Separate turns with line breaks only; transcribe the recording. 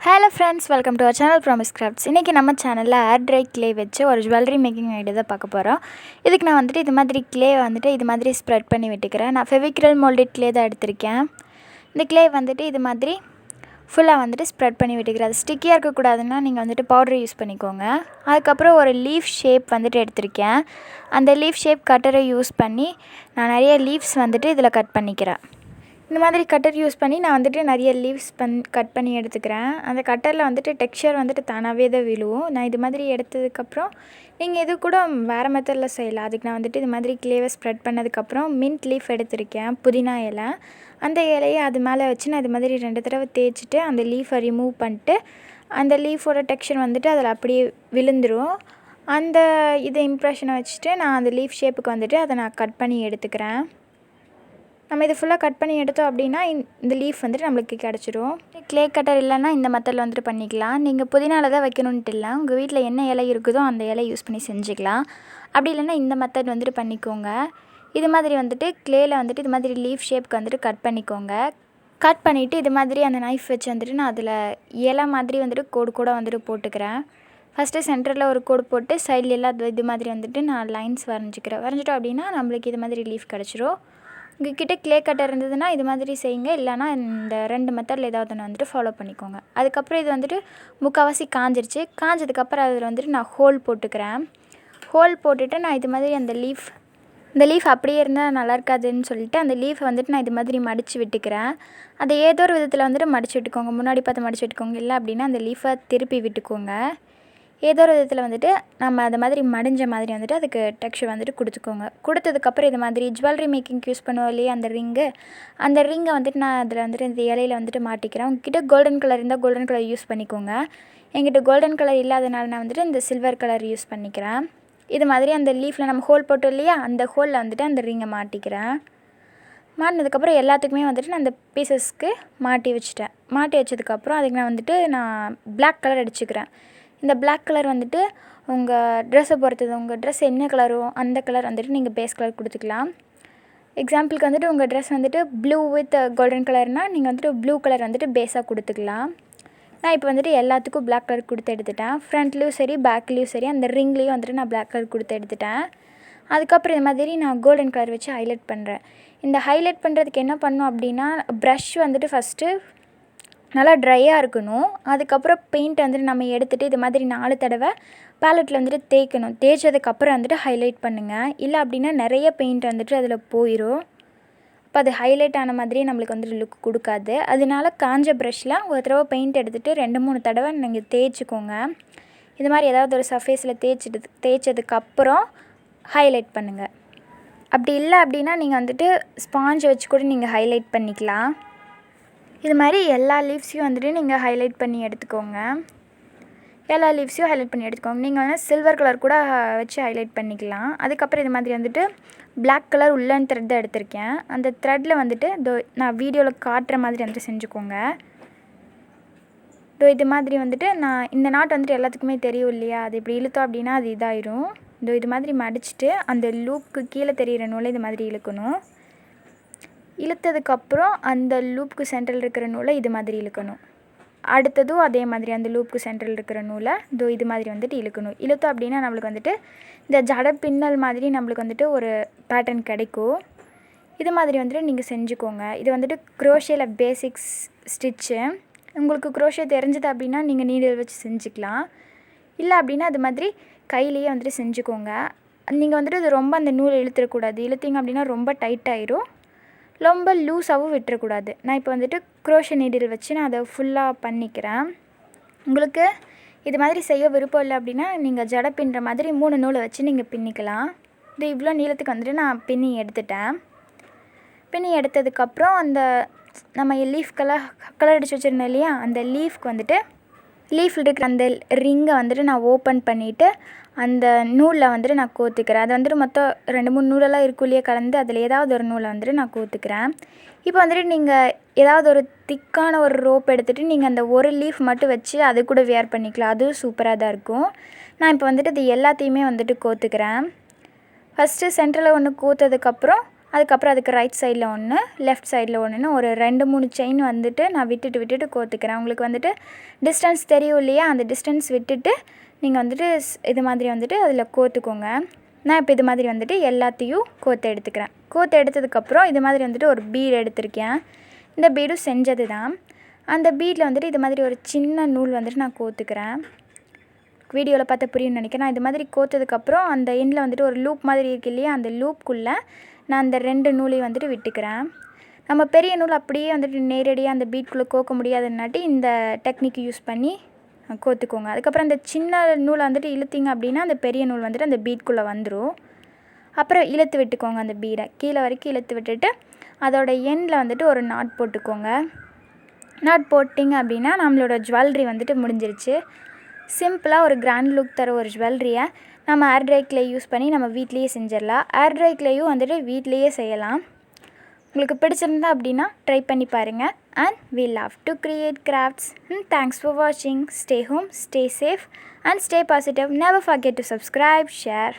Hello friends, welcome to our channel Promise Crafts. இன்னைக்கு நம்ம சேனல்ல ஏர் ட்ரை க்ளே வச்சு ஒரு ஜுவல்லரி மேக்கிங் ஐடியா தான் பார்க்க போறோம். இதுக்கு நான் இது மாதிரி க்ளே இது மாதிரி ஸ்ப்ரெட் பண்ணி விட்டுக்கிறேன். நான் ஃபெவிக்ரில் மோல்டட் க்ளே தான் எடுத்திருக்கேன். இந்த க்ளே இது மாதிரி ஃபுல்லா ஸ்ப்ரெட் பண்ணி விட்டுக்கிறேன். அது ஸ்டிக்கியா இருக்க கூடாதுன்னா நீங்க பவுடர் யூஸ் பண்ணிக்கோங்க. அதுக்கு அப்புறம் ஒரு லீஃப் ஷேப் எடுத்திருக்கேன். அந்த லீஃப் ஷேப் கட்டரை யூஸ் பண்ணி நான் நிறைய லீவ்ஸ் இதல கட் பண்ணிக்கிறேன். இந்த மாதிரி கட்டர் யூஸ் பண்ணி நான் நிறைய லீவ்ஸ் கட் பண்ணி எடுத்துக்கிறேன். அந்த கட்டரில் டெக்ஸ்சர் தானாகவே தான் விழுவும். நான் இது மாதிரி எடுத்ததுக்கப்புறம் நீங்கள் இது கூட வேறு மெத்தடில் செய்யலாம். அதுக்கு நான் இது மாதிரி க்ளேவை ஸ்ப்ரெட் பண்ணதுக்கப்புறம் மின்ட் லீஃப் எடுத்திருக்கேன், புதினா இலை. அந்த இலையை அது மேலே வச்சு நான் இது மாதிரி 2 தடவை தேய்ச்சிட்டு அந்த லீஃபை ரிமூவ் பண்ணிட்டு அந்த லீஃபோட டெக்ஸ்சர் அதில் அப்படியே விழுந்துடும். அந்த இதை இம்ப்ரெஷனை வச்சுட்டு நான் அந்த லீஃப் ஷேப்புக்கு அதை நான் கட் பண்ணி எடுத்துக்கிறேன். நம்ம இது ஃபுல்லாக கட் பண்ணி எடுத்தோம் அப்படின்னா இந்த லீஃப் நம்மளுக்கு கிடச்சிரும். க்ளே கட்டர் இல்லைன்னா இந்த மெத்தடில் பண்ணிக்கலாம். நீங்கள் புதினால தான் வைக்கணுன்ட்டு இல்லை, உங்கள் வீட்டில் என்ன இலை இருக்குதோ அந்த இலை யூஸ் பண்ணி செஞ்சுக்கலாம். அப்படி இல்லைன்னா இந்த மெத்தட் பண்ணிக்கோங்க. இது மாதிரி க்ளேயில் இது மாதிரி லீஃப் ஷேப்புக்கு கட் பண்ணிக்கோங்க. கட் பண்ணிவிட்டு இது மாதிரி அந்த நைஃப் வச்சு நான் அதில் இலை மாதிரி கோடு கூட போட்டுக்கிறேன். ஃபஸ்ட்டு சென்டரில் ஒரு கோடு போட்டு சைடில் எல்லாம் இது மாதிரி நான் லைன்ஸ் வரைஞ்சிட்டோம் அப்படின்னா நம்மளுக்கு இது மாதிரி லீஃப் கிடச்சிரும். உங்கள்கிட்ட க்ளே கட்டர் இருந்ததுன்னா இது மாதிரி செய்யுங்க, இல்லைனா இந்த 2 மெத்தடில் ஏதாவது ஒன்று ஃபாலோ பண்ணிக்கோங்க. அதுக்கப்புறம் இது முக்கால்வாசி காஞ்சிருச்சு. காஞ்சதுக்கப்புறம் அதில் நான் ஹோல் போட்டுக்கிறேன். ஹோல் போட்டுட்டு நான் இது மாதிரி இந்த லீஃப் அப்படியே இருந்தால் நல்லா இருக்காதுன்னு சொல்லிட்டு அந்த லீஃப் நான் இது மாதிரி மடித்து விட்டுக்கிறேன். அதை ஏதோ ஒரு விதத்தில் மடித்து விட்டுக்கோங்க. முன்னாடி பார்த்து மடித்து விட்டுக்கோங்க, இல்லை அப்படின்னா அந்த லீஃபை திருப்பி விட்டுக்கோங்க. ஏதோ ஒரு விதத்தில் நம்ம அது மாதிரி மடிஞ்ச மாதிரி அதுக்கு டெக்ஸ்சர் கொடுத்துக்கோங்க. கொடுத்ததுக்கப்புறம் இது மாதிரி ஜுவல்லரி மேக்கிங்க்கு யூஸ் பண்ணுவோம் இல்லையா, அந்த ரிங்கை நான் அதில் இந்த இலையில் மாட்டிக்கிறேன். உங்ககிட்ட கோல்டன் கலர் இருந்தால் கோல்டன் கலர் யூஸ் பண்ணிக்கோங்க. என்கிட்ட கோல்டன் கலர் இல்லாதனால நான் இந்த சில்வர் கலர் யூஸ் பண்ணிக்கிறேன். இது மாதிரி அந்த லீஃபில் நம்ம ஹோல் போட்டோம் இல்லையா, அந்த ஹோலில் அந்த ரிங்கை மாட்டிக்கிறேன். மாட்டினதுக்கப்புறம் எல்லாத்துக்குமே நான் அந்த பீசஸ்க்கு மாட்டி வச்சுட்டேன். மாட்டி வச்சதுக்கப்புறம் அதுக்கு நான் பிளாக் கலர் அடிச்சுக்கிறேன். இந்த பிளாக் கலர் உங்கள் ட்ரெஸ்ஸை பொறுத்தது. உங்கள் ட்ரெஸ் என்ன கலரோ அந்த கலர் நீங்கள் பேஸ் கலர் கொடுத்துக்கலாம். எக்ஸாம்பிளுக்கு உங்கள் ட்ரெஸ் ப்ளூ வித் கோல்டன் கலர்னால் நீங்கள் ப்ளூ கலர் பேஸாக கொடுத்துக்கலாம். நான் இப்போ எல்லாத்துக்கும் பிளாக் கலர் கொடுத்து எடுத்துட்டேன். ஃப்ரண்ட்லேயும் சரி பேக்லேயும் சரி அந்த ரிங்லேயும் நான் பிளாக் கலர் கொடுத்து எடுத்துட்டேன். அதுக்கப்புறம் இது மாதிரி நான் கோல்டன் கலர் வச்சு ஹைலைட் பண்ணுறேன். இந்த ஹைலைட் பண்ணுறதுக்கு என்ன பண்ணணும் அப்படின்னா, ப்ரஷ் ஃபஸ்ட்டு நல்லா ட்ரையாக இருக்கணும். அதுக்கப்புறம் பெயிண்ட் நம்ம எடுத்துகிட்டு இது மாதிரி 4 தடவை பேலட்டில் தேய்க்கணும். தேய்ச்சதுக்கப்புறம் ஹைலைட் பண்ணுங்கள். இல்லை அப்படின்னா நிறைய பெயிண்ட் அதில் போயிடும். அப்போ அது ஹைலைட் ஆன மாதிரியே நம்மளுக்கு லுக் கொடுக்காது. அதனால காஞ்ச ப்ரஷ்ஷில் ஒரு தடவை பெயிண்ட் எடுத்துகிட்டு 2-3 தடவை நீங்கள் தேய்ச்சிக்கோங்க. இது மாதிரி ஏதாவது ஒரு சர்ஃபேஸில் தேய்ச்சதுக்கப்புறம் ஹைலைட் பண்ணுங்கள். அப்படி இல்லை அப்படின்னா நீங்கள் ஸ்பாஞ்ச் வச்சு கூட நீங்கள் ஹைலைட் பண்ணிக்கலாம். இது மாதிரி எல்லா லீவ்ஸையும் நீங்கள் ஹைலைட் பண்ணி எடுத்துக்கோங்க. நீங்கள் சில்வர் கலர் கூட வச்சு ஹைலைட் பண்ணிக்கலாம். அதுக்கப்புறம் இது மாதிரி பிளாக் கலர் உள்ளன் த்ரெட் தான் எடுத்திருக்கேன். அந்த த்ரெட்டில் நான் வீடியோவில் காட்டுற மாதிரி செஞ்சுக்கோங்க. இது மாதிரி நான் இந்த நாட் எல்லாத்துக்குமே தெரியும் இல்லையா, அது இப்படி இழுத்தோம் அப்படின்னா அது இதாயிரும். இது மாதிரி மடிச்சுட்டு அந்த லூப்புக்கு கீழே தெரிகிற நூலை இது மாதிரி இழுக்கணும். இழுத்ததுக்கப்புறம் அந்த லூப்புக்கு சென்டரில் இருக்கிற நூலை இது மாதிரி இழுக்கணும். அடுத்ததும் அதே மாதிரி அந்த லூப்புக்கு சென்டரில் இருக்கிற நூலை இது மாதிரி இழுக்கணும். இழுத்தோம் அப்படின்னா நம்மளுக்கு இந்த ஜட பின்னல் மாதிரி நம்மளுக்கு ஒரு பேட்டர்ன் கிடைக்கும். இது மாதிரி நீங்கள் செஞ்சுக்கோங்க. இது குரோஷேல பேசிக்ஸ் ஸ்டிச்சு. உங்களுக்கு குரோஷே தெரிஞ்சது அப்படின்னா நீங்கள் நீடில் வச்சு செஞ்சுக்கலாம். இல்லை அப்படின்னா அது மாதிரி கையிலேயே செஞ்சுக்கோங்க. நீங்கள் இது ரொம்ப அந்த நூலை இழுத்துடக்கூடாது. இழுத்திங்க அப்படின்னா ரொம்ப டைட்டாயிரும். ரொம்ப லூஸாகவும் விட்டுறக்கூடாது. நான் இப்போ குரோஷே நீடில் வச்சு நான் அதை ஃபுல்லாக பண்ணிக்கிறேன். உங்களுக்கு இது மாதிரி செய்ய விருப்பம் இல்லை அப்படின்னா நீங்கள் ஜடை பின்னுற மாதிரி 3 நூலை வச்சு நீங்கள் பின்னிக்கலாம். இது இவ்வளோ நீளத்துக்கு நான் பின்னி எடுத்துட்டேன். பின்னி எடுத்ததுக்கப்புறம் அந்த நம்ம லீஃப் கலர் அடித்து வச்சுருந்தோம் இல்லையா, அந்த லீஃப்க்கு லீஃபில் இருக்கிற அந்த ரிங்கை நான் ஓப்பன் பண்ணிவிட்டு அந்த நூலில் நான் கோத்துக்கிறேன். அது மொத்தம் 2-3 நூலெல்லாம் இருக்கும் இல்லையா கலந்து, அதில் ஏதாவது ஒரு நூலை நான் கோத்துக்கிறேன். இப்போ நீங்கள் ஏதாவது ஒரு திக்கான ஒரு ரோப் எடுத்துகிட்டு நீங்கள் அந்த ஒரு லீஃப் மட்டும் வச்சு அது கூட வியர் பண்ணிக்கலாம். அதுவும் சூப்பராக தான் இருக்கும். நான் இப்போ இது எல்லாத்தையுமே கோத்துக்கிறேன். ஃபஸ்ட்டு சென்டரில் ஒன்று கோத்ததுக்கப்புறம் அதுக்கப்புறம் அதுக்கு ரைட் சைடில் ஒன்று, லெஃப்ட் சைடில் ஒன்றுன்னு ஒரு 2-3 செயின் வந்துட்டு நான் விட்டுட்டு கோர்த்துக்கிறேன். உங்களுக்கு வந்துட்டு டிஸ்டன்ஸ் தெரியும் இல்லையா, அந்த டிஸ்டன்ஸ் விட்டுட்டு நீங்கள் வந்துட்டு இது மாதிரி வந்துட்டு அதில் கோர்த்துக்கோங்க. நான் இப்போ இது மாதிரி வந்துட்டு எல்லாத்தையும் கோர்த்து எடுத்துக்கிறேன். கோர்த்து எடுத்ததுக்கப்புறம் இது மாதிரி வந்துட்டு ஒரு பீடு எடுத்திருக்கேன். இந்த பீடும் செஞ்சது தான். அந்த பீடில் வந்துட்டு இது மாதிரி ஒரு சின்ன நூல் வந்துட்டு நான் கோர்த்துக்கிறேன். வீடியோவில் பார்த்தா புரியும்னு நினைக்கிறேன். நான் இது மாதிரி கோர்த்ததுக்கப்புறம் அந்த எண்டில் வந்துட்டு ஒரு லூப் மாதிரி இருக்கு இல்லையா, அந்த லூப்புக்குள்ளே நான் அந்த 2 நூலையும் வந்துட்டு விட்டுக்கிறேன். நம்ம பெரிய நூல் அப்படியே வந்துட்டு நேரடியாக அந்த பீட்குள்ளே கோர்க்க முடியாதுன்னாட்டி இந்த டெக்னிக் யூஸ் பண்ணி கோர்த்துக்கோங்க. அதுக்கப்புறம் இந்த சின்ன நூலை வந்துட்டு இழுத்திங்க அப்படின்னா அந்த பெரிய நூல் வந்துட்டு அந்த பீட்குள்ளே வந்துடும். அப்புறம் இழுத்து விட்டுக்கோங்க. அந்த பீடை கீழே வரைக்கும் இழுத்து விட்டுட்டு அதோட எண்டில் வந்துட்டு ஒரு நாட் போட்டுக்கோங்க. நாட் போட்டிங்க அப்படின்னா நம்மளோட ஜுவல்லரி வந்துட்டு முடிஞ்சிருச்சு. சிம்பிளாக ஒரு கிராண்ட் லுக் தர ஒரு ஜுவல்லரியை நம்ம ஏர் ட்ரை க்ளே யூஸ் பண்ணி நம்ம வீட்லேயே செஞ்சிடலாம். ஏர் ட்ரை க்ளேயும் வந்துட்டு வீட்லேயே செய்யலாம். உங்களுக்கு பிடிச்சிருந்தா அப்படின்னா ட்ரை பண்ணி பாருங்கள். And we love to create crafts. Thanks for watching. Stay home, stay safe and stay positive. Never forget to subscribe, share.